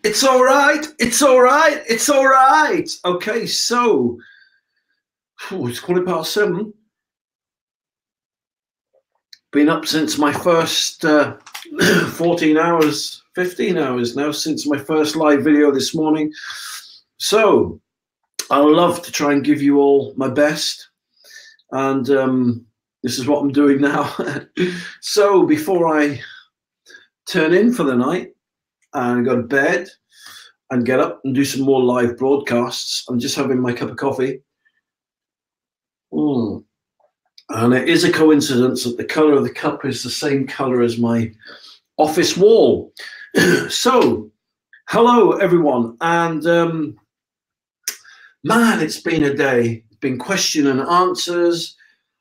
It's all right. It's all right. It's all right. Okay, so it's 7:15. Been up since my first 14 hours, 15 hours now since my first live video this morning. So I love to try and give you all my best, and this is what I'm doing now. So before I turn in for the night and go to bed and get up and do some more live broadcasts, I'm just having my cup of coffee. And it is a coincidence that the color of the cup is the same color as my office wall. So hello everyone, and man, it's been a day. It's been question and answers.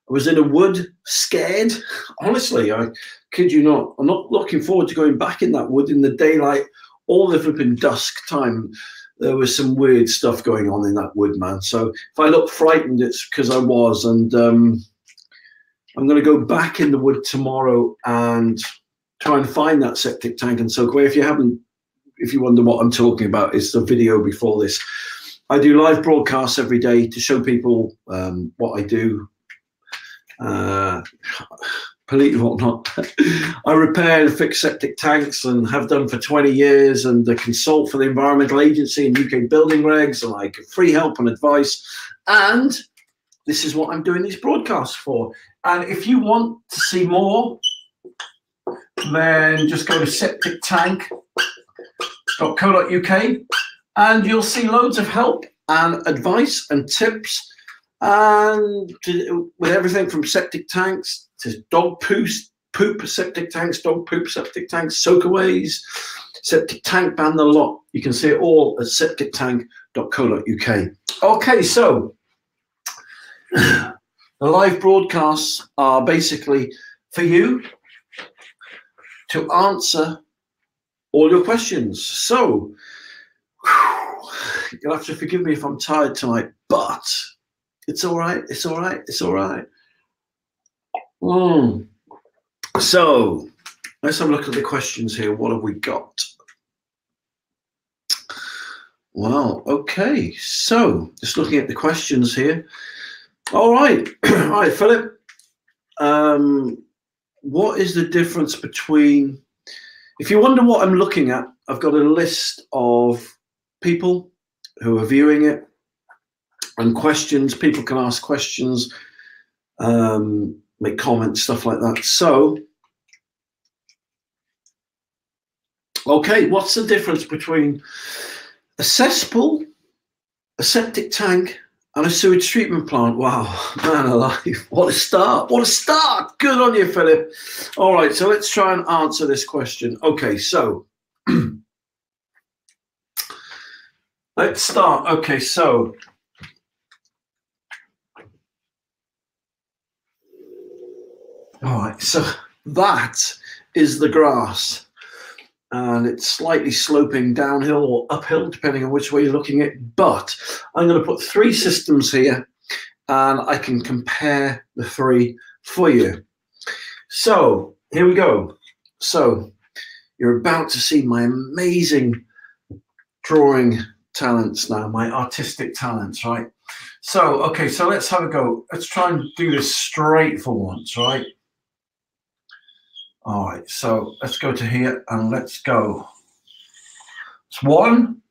I was in a wood, scared. Honestly, I kid you not. I'm not looking forward to going back in that wood in the daylight, all the flipping dusk time. There was some weird stuff going on in that wood, man. So if I look frightened, it's because I was. And I'm going to go back in the wood tomorrow and try and find that septic tank and soak away. If you wonder what I'm talking about, it's the video before this. I do live broadcasts every day to show people what I do. Believe it or not, I repair and fix septic tanks and have done for 20 years, and I consult for the Environmental Agency and UK building regs, and I give free help and advice. And this is what I'm doing these broadcasts for. And if you want to see more, then just go to septictank.co.uk and you'll see loads of help and advice and tips, and with everything from septic tanks to dog poop septic tanks, dog poop septic tanks, soakaways, septic tank ban, the lot. You can see it all at septictank.co.uk. Okay, so the live broadcasts are basically for you to answer all your questions. So you'll have to forgive me if I'm tired tonight, but it's all right. It's all right. It's all right. So let's have a look at the questions here. What have we got? Well, okay. So just looking at the questions here. All right. All right, Philip. What is the difference between, if you wonder what I'm looking at, I've got a list of people who are viewing it and questions. People can ask questions, make comments, stuff like that. So, okay, what's the difference between a cesspool, a septic tank, and a sewage treatment plant? Wow, man alive, what a start, what a start. Good on you, Philip. All right, so let's try and answer this question. Okay, so let's start. Okay, so all right, so that is the grass, and it's slightly sloping downhill or uphill, depending on which way you're looking at it. But I'm going to put three systems here, and I can compare the three for you. So here we go. So you're about to see my amazing drawing talents now, my artistic talents, right? So, okay, so let's have a go. Let's try and do this straight for once, right? All right, so let's go to here and let's go. It's one.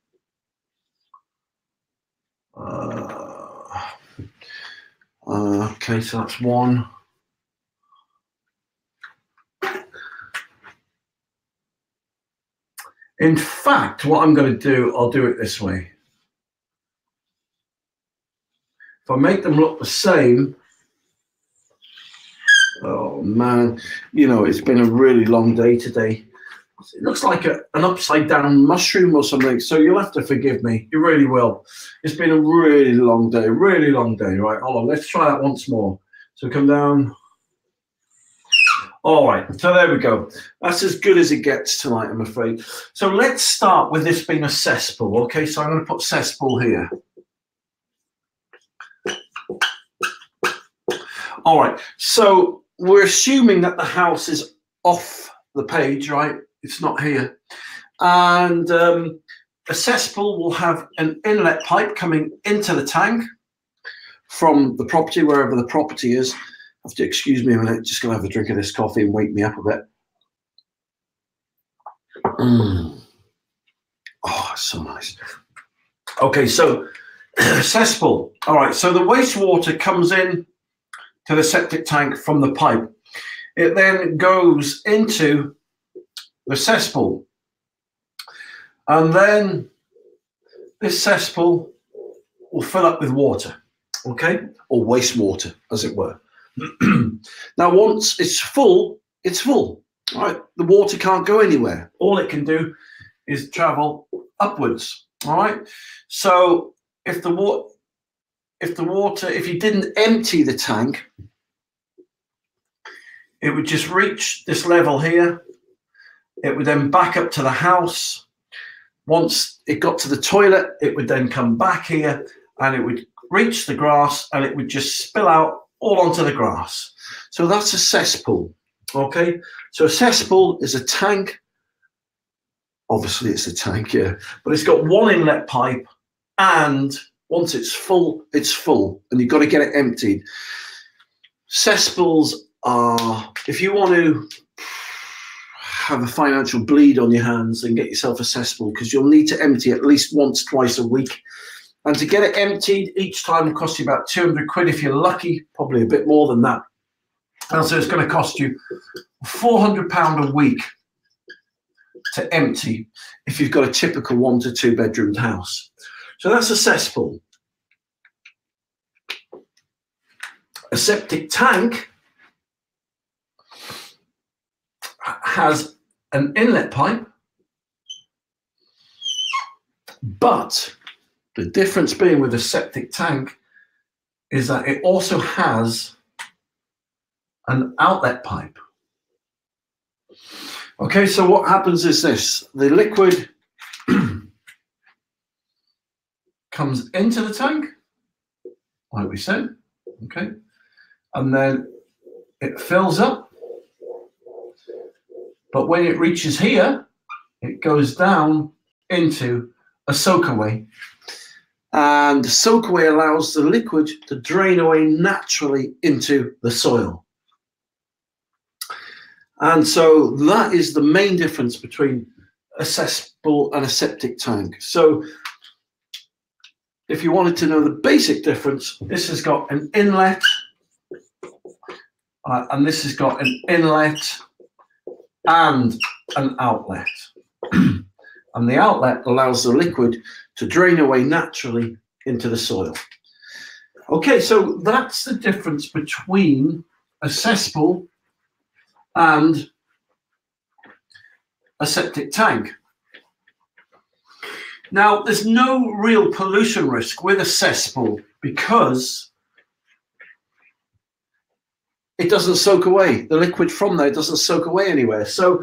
Okay, so that's one. In fact, what I'm going to do, I'll do it this way. If I make them look the same, oh man, you know, it's been a really long day today. It looks like an upside down mushroom or something, so you'll have to forgive me. You really will. It's been a really long day, right? Hold on, let's try that once more. So come down. All right, so there we go. That's as good as it gets tonight, I'm afraid. So let's start with this being a cesspool. Okay, so I'm going to put cesspool here. All right, so we're assuming that the house is off the page, right? It's not here. And a cesspool will have an inlet pipe coming into the tank from the property, wherever the property is. Have to excuse me a minute, just gonna have a drink of this coffee and wake me up a bit. Oh, it's so nice. Okay, so cesspool. All right, so the wastewater comes in to the septic tank from the pipe. It then goes into the cesspool. And then this cesspool will fill up with water, okay? Or wastewater, as it were. Now, once it's full, it's full. All right, the water can't go anywhere. All it can do is travel upwards. All right. So if you didn't empty the tank, it would just reach this level here. It would then back up to the house. Once it got to the toilet, it would then come back here and it would reach the grass and it would just spill out all onto the grass. So that's a cesspool, okay? So a cesspool is a tank. Obviously it's a tank, yeah, but it's got one inlet pipe, and once it's full, and you've got to get it emptied. Cesspools are, if you want to have a financial bleed on your hands, then get yourself a cesspool, because you'll need to empty at least once, twice a week. And to get it emptied each time will cost you about 200 quid if you're lucky, probably a bit more than that. And so it's going to cost you £400 a week to empty if you've got a typical 1 to 2 bedroomed house. So that's a cesspool. A septic tank has an inlet pipe, but the difference being with a septic tank is that it also has an outlet pipe. Okay, so what happens is this: the liquid comes into the tank, like we said, okay, and then it fills up. But when it reaches here, it goes down into a soakaway. And the soakaway allows the liquid to drain away naturally into the soil. And so that is the main difference between a cesspool and a septic tank. So if you wanted to know the basic difference, this has got an inlet, and this has got an inlet and an outlet. And the outlet allows the liquid to drain away naturally into the soil. Okay, so that's the difference between a cesspool and a septic tank. Now, there's no real pollution risk with a cesspool because it doesn't soak away. The liquid from there doesn't soak away anywhere. So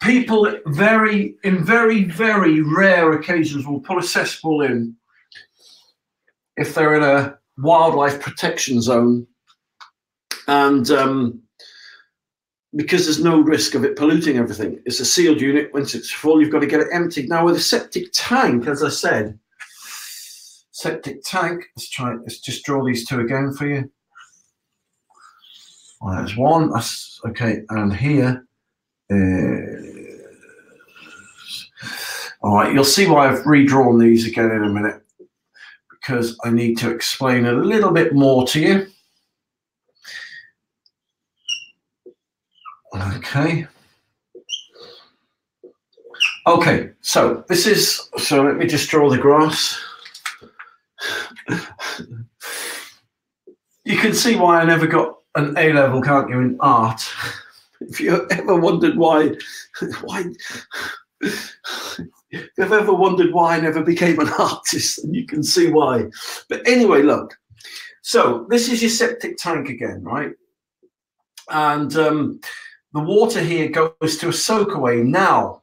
people in very, very rare occasions will put a cesspool in if they're in a wildlife protection zone, and because there's no risk of it polluting everything. It's a sealed unit. Once it's full, you've got to get it emptied. Now with a septic tank, as I said, septic tank, let's just draw these two again for you. Well, there's one, that's okay, and here is, all right, you'll see why I've redrawn these again in a minute, because I need to explain a little bit more to you. Okay. Okay, so this is, so let me just draw the grass. You can see why I never got an A level, can't you, in art? If you ever wondered why if you've ever wondered why I never became an artist, then you can see why. But anyway, look, so this is your septic tank again, right? And the water here goes to a soakaway. Now,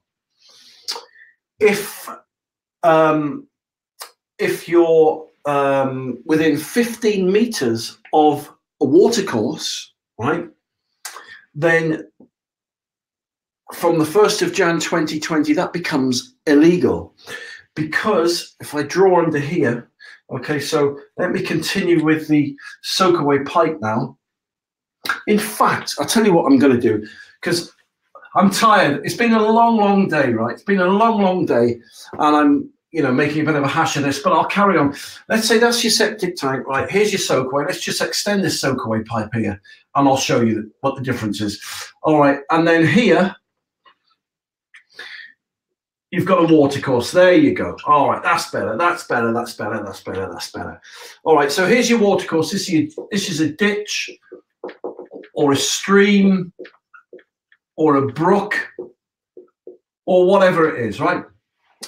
if you're within 15 meters of a watercourse, right, then from the 1st of Jan 2020, that becomes illegal, because if I draw under here, okay, so let me continue with the soak away pipe now. In fact, I'll tell you what I'm going to do, because I'm tired. It's been a long, long day, right? It's been a long, long day, and I'm, you know, making a bit of a hash of this, but I'll carry on. Let's say that's your septic tank, right? Here's your soak away. Let's just extend this soak away pipe here, and I'll show you what the difference is. All right, and then here, you've got a water course. There you go. All right, that's better. That's better. That's better. That's better. That's better. All right, so here's your water course. This is a ditch or a stream or a brook or whatever it is, right?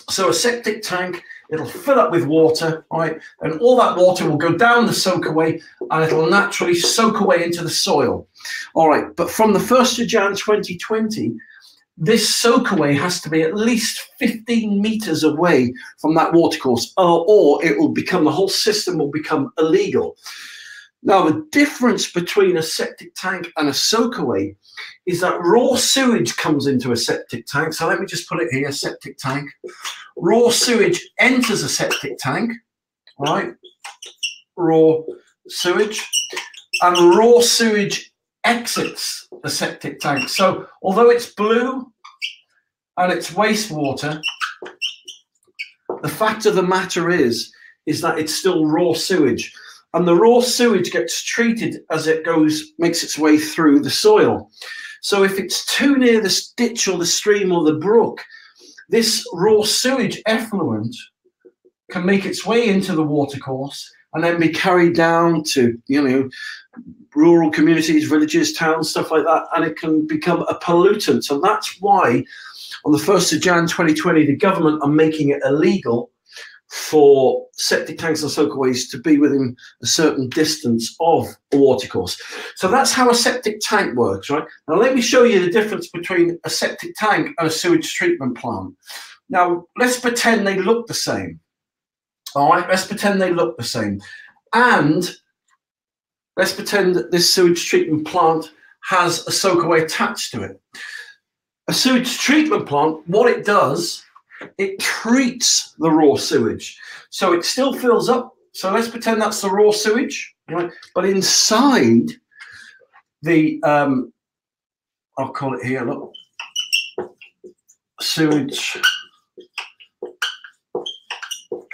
So a septic tank, it'll fill up with water, right? And all that water will go down the soak away and it'll naturally soak away into the soil. All right, but from the 1st of Jan 2020, this soak away has to be at least 15 meters away from that water course, or it will become, the whole system will become illegal. Now, the difference between a septic tank and a soak away is that raw sewage comes into a septic tank. So let me just put it here, septic tank. Raw sewage enters a septic tank, right? Raw sewage. And raw sewage exits the septic tank. So although it's blue and it's wastewater, the fact of the matter is that it's still raw sewage. And the raw sewage gets treated as it makes its way through the soil. So if it's too near the ditch or the stream or the brook, this raw sewage effluent can make its way into the watercourse and then be carried down to, you know, rural communities, villages, towns, stuff like that, and it can become a pollutant. And that's why on the 1st of Jan 2020, the government are making it illegal for septic tanks and soakaways to be within a certain distance of a watercourse. So that's how a septic tank works, right? Now let me show you the difference between a septic tank and a sewage treatment plant. Now let's pretend they look the same. All right, let's pretend they look the same. And let's pretend that this sewage treatment plant has a soakaway attached to it. A sewage treatment plant, what it does, it treats the raw sewage. So it still fills up. So let's pretend that's the raw sewage, right? But inside the, I'll call it here, look, sewage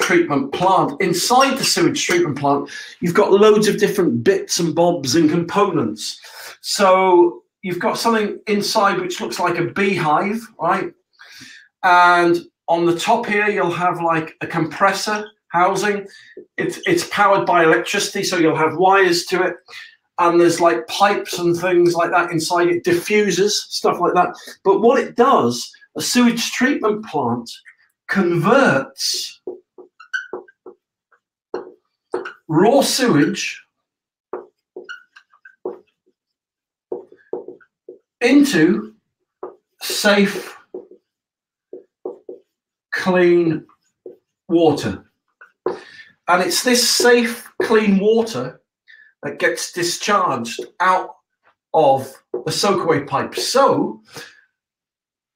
treatment plant. Inside the sewage treatment plant, you've got loads of different bits and bobs and components. So you've got something inside which looks like a beehive, right? And on the top here, you'll have like a compressor housing. It's powered by electricity, so you'll have wires to it. And there's like pipes and things like that inside it, diffusers, stuff like that. But what it does, a sewage treatment plant converts raw sewage into safe, clean water. And it's this safe, clean water that gets discharged out of the soakaway pipe. So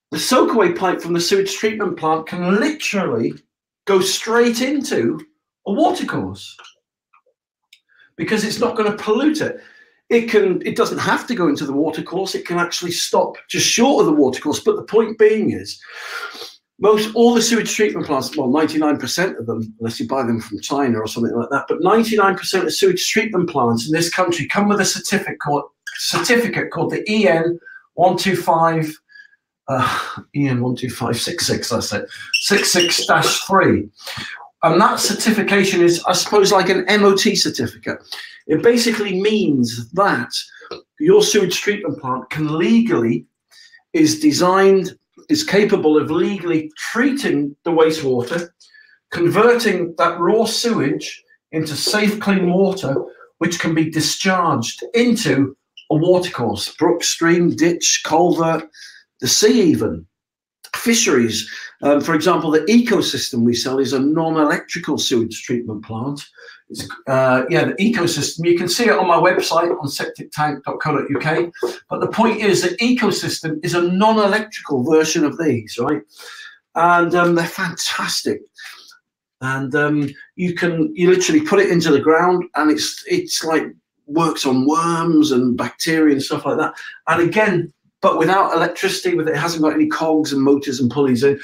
the soakaway pipe from the sewage treatment plant can literally go straight into a watercourse because it's not going to pollute it. It doesn't have to go into the watercourse. It can actually stop just short of the watercourse. But the point being is, all the sewage treatment plants, well, 99% of them, unless you buy them from China or something like that, but 99% of sewage treatment plants in this country come with a certificate called the EN 125, EN 12566, that's it, 66-3. And that certification is, I suppose, like an MOT certificate. It basically means that your sewage treatment plant is capable of legally treating the wastewater, converting that raw sewage into safe, clean water, which can be discharged into a watercourse, brook, stream, ditch, culvert, the sea even, fisheries. For example, the ecosystem we sell is a non-electrical sewage treatment plant. It's, the ecosystem, you can see it on my website on septictank.co.uk. But the point is that ecosystem is a non-electrical version of these, right? and they're fantastic. And you literally put it into the ground, and it's like works on worms and bacteria and stuff like that. And again, but without electricity, it hasn't got any cogs and motors and pulleys in,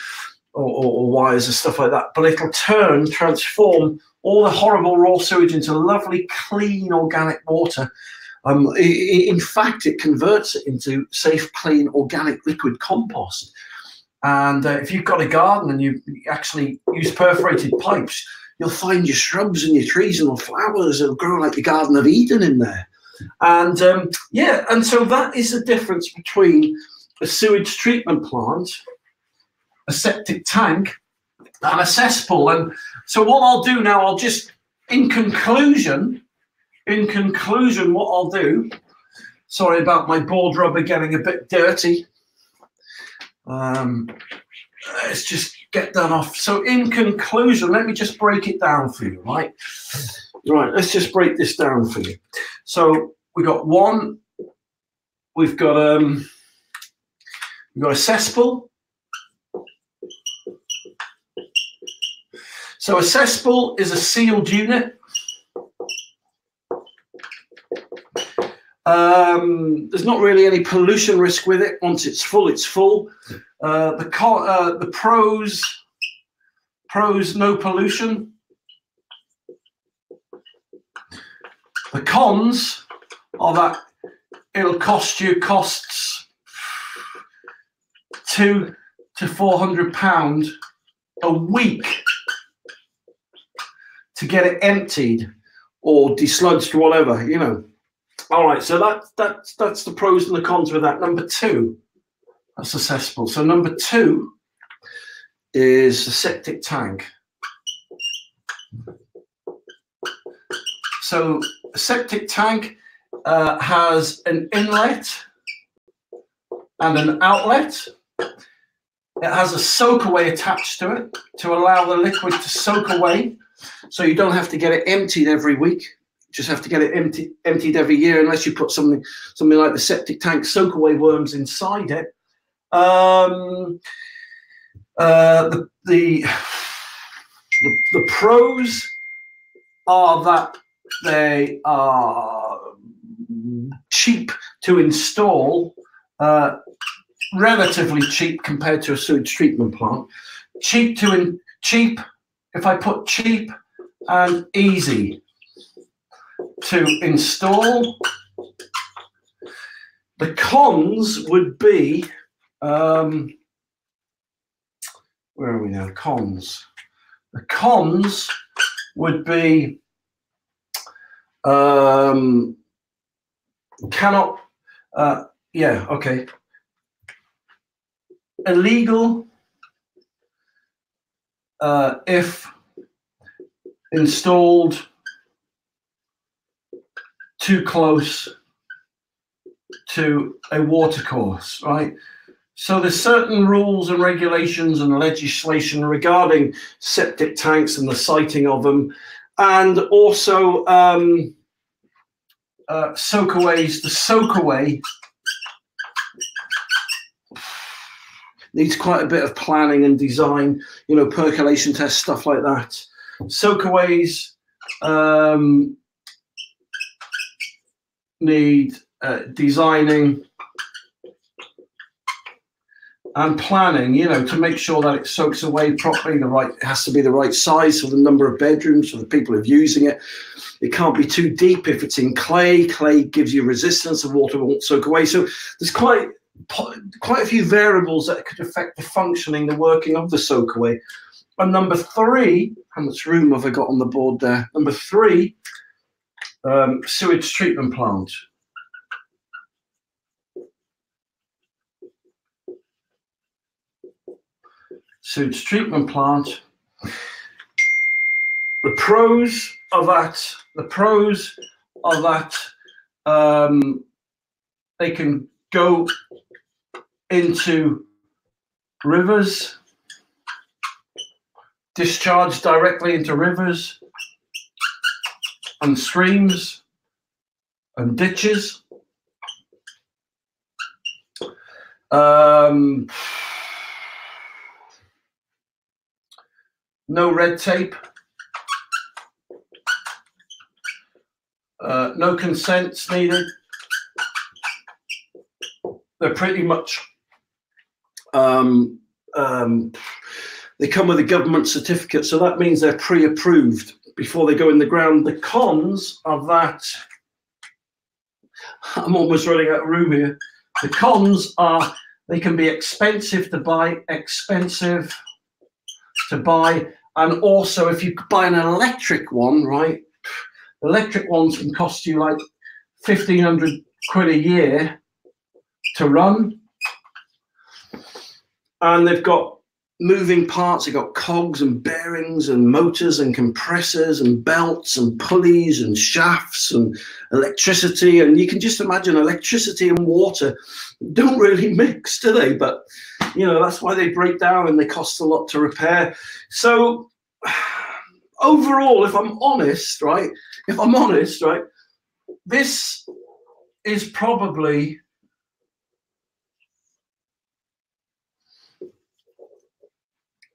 or wires and stuff like that. But it'll transform all the horrible raw sewage into lovely, clean, organic water. In fact, it converts it into safe, clean, organic liquid compost. And if you've got a garden and you actually use perforated pipes, you'll find your shrubs and your trees and your flowers will grow like the Garden of Eden in there. And and so that is the difference between a sewage treatment plant, a septic tank, and a cesspool. And so what I'll do now, I'll just, in conclusion, what I'll do, sorry about my board rubber getting a bit dirty. Let's just get that off. So in conclusion, let me just break it down for you, right? Right, let's just break this down for you. So we've got a cesspool. So a cesspool is a sealed unit. There's not really any pollution risk with it. Once it's full, it's full. The pros, no pollution. The cons are that it'll costs £200 to £400 a week to get it emptied or desludged, whatever, you know. All right, so that's the pros and the cons with that. Number two, that's the cesspool. So number two is the septic tank. So a septic tank has an inlet and an outlet. It has a soak away attached to it to allow the liquid to soak away, so you don't have to get it emptied every week. Just have to get it emptied every year, unless you put something like the septic tank soak away worms inside it. The pros are that they are cheap to install, relatively cheap compared to a sewage treatment plant. Cheap, if I put cheap and easy to install. The cons would be, where are we now? Cons. The cons would be illegal if installed too close to a watercourse, right? So there's certain rules and regulations and legislation regarding septic tanks and the siting of them, and also soakaways. The soakaway needs quite a bit of planning and design, you know, percolation tests, stuff like that. Soakaways need designing and planning, you know, to make sure that it soaks away properly. It has to be the right size for the number of bedrooms for the people who are using it. It can't be too deep. If it's in clay, clay gives you resistance, the water won't soak away. So there's quite a few variables that could affect the functioning, the working of the soakaway. And number three, how much room have I got on the board there? Number three, sewage treatment plant. Sewage treatment plant. The pros are that they can go into rivers, discharge directly into rivers and streams and ditches. no red tape, no consents needed. They're pretty much, they come with a government certificate, so that means they're pre-approved before they go in the ground. The cons of that, I'm almost running out of room here. The cons are they can be expensive to buy, and also if you buy an electric one, right, electric ones can cost you like 1,500 quid a year to run, and they've got moving parts. They've got cogs and bearings and motors and compressors and belts and pulleys and shafts and electricity, and you can just imagine electricity and water don't really mix, do they? But you know, that's why they break down and they cost a lot to repair. So overall, if I'm honest, right, this is probably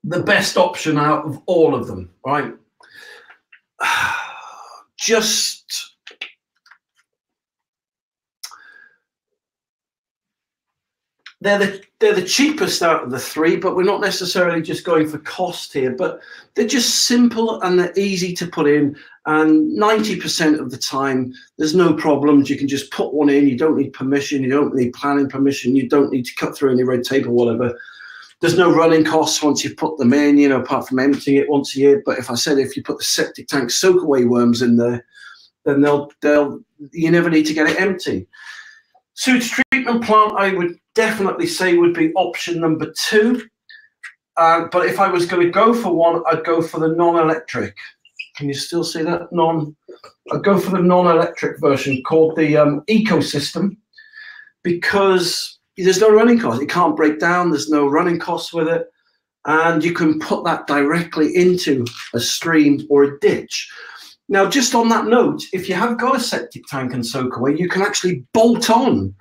the best option out of all of them, right? Just they're the cheapest out of the three, but we're not necessarily just going for cost here, but they're just simple and they're easy to put in, and 90% of the time there's no problems. You can just put one in. You don't need permission, you don't need planning permission, you don't need to cut through any red tape or whatever. There's no running costs once you put them in, you know, apart from emptying it once a year. But if you put the septic tank soak away worms in there, then you never need to get it empty. Sewage treatment plant, I would definitely say would be option number 2. But if I was going to go for one, I'd go for the non-electric. Can you still see that? I'd go for the non-electric version called the Ecosystem, because there's no running cost. It can't break down. There's no running costs with it. And you can put that directly into a stream or a ditch. Now, just on that note, if you have got a septic tank and soak away, you can actually bolt on.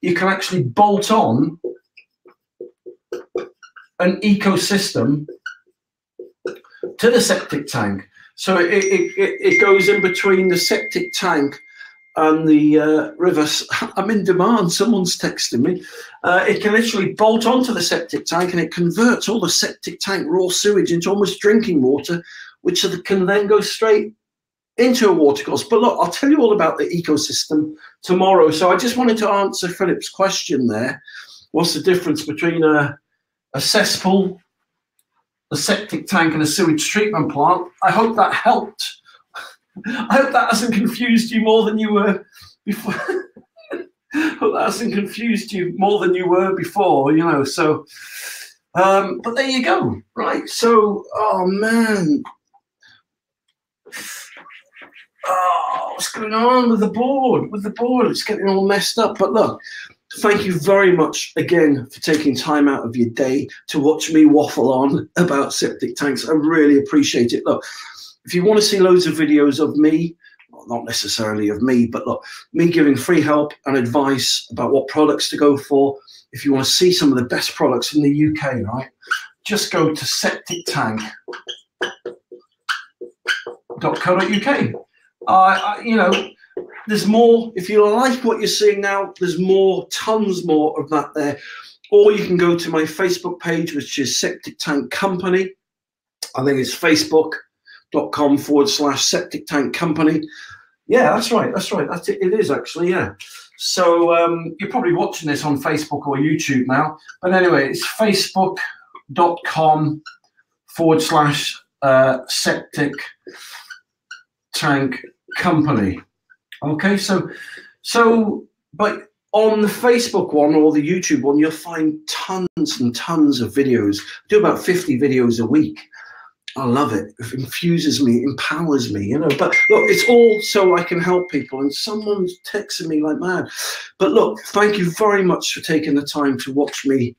You can actually bolt on an Ecosystem to the septic tank. So it goes in between the septic tank and the rivers. I'm in demand, someone's texting me. It can literally bolt onto the septic tank, and it converts all the septic tank raw sewage into almost drinking water, which can then go straight into a watercourse. But look, I'll tell you all about the Ecosystem tomorrow. So I just wanted to answer Philip's question there. What's the difference between a cesspool, a septic tank, and a sewage treatment plant? I hope that helped. I hope that hasn't confused you more than you were before. Hope that hasn't confused you more than you were before, you know. So, but there you go, right? So, oh man, oh, what's going on with the board? It's getting all messed up. But look, thank you very much again for taking time out of your day to watch me waffle on about septic tanks. I really appreciate it. Look, if you want to see loads of videos of me, well, not necessarily of me, but look, me giving free help and advice about what products to go for. If you want to see some of the best products in the UK, right, just go to septictank.co.uk. You know, there's more. If you like what you're seeing now, there's more, tons more of that there. Or you can go to my Facebook page, which is Septic Tank Company. I think it's facebook.com/septic tank company. Yeah, that's right. That's it. It is actually, yeah. So you're probably watching this on Facebook or YouTube now. But anyway, it's facebook.com/septic tank company. Okay, so but on the Facebook one or the YouTube one, you'll find tons and tons of videos. I do about 50 videos a week. I love it. It infuses me, empowers me, you know. But look, it's all so I can help people. And someone's texting me like mad. But look, thank you very much for taking the time to watch me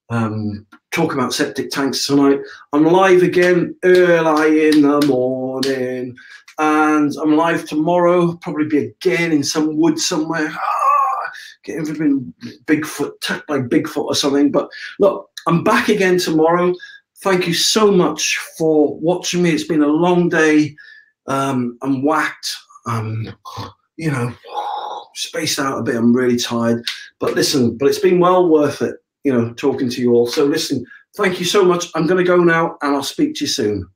talk about septic tanks tonight. I'm live again early in the morning, and I'm live tomorrow. Probably be again in some wood somewhere. Getting Bigfoot, attacked by Bigfoot or something. But look, I'm back again tomorrow. thank you so much for watching me. It's been a long day. I'm whacked. You know, spaced out a bit. I'm really tired. But listen, it's been well worth it, you know, talking to you all. So listen, thank you so much. I'm going to go now, and I'll speak to you soon.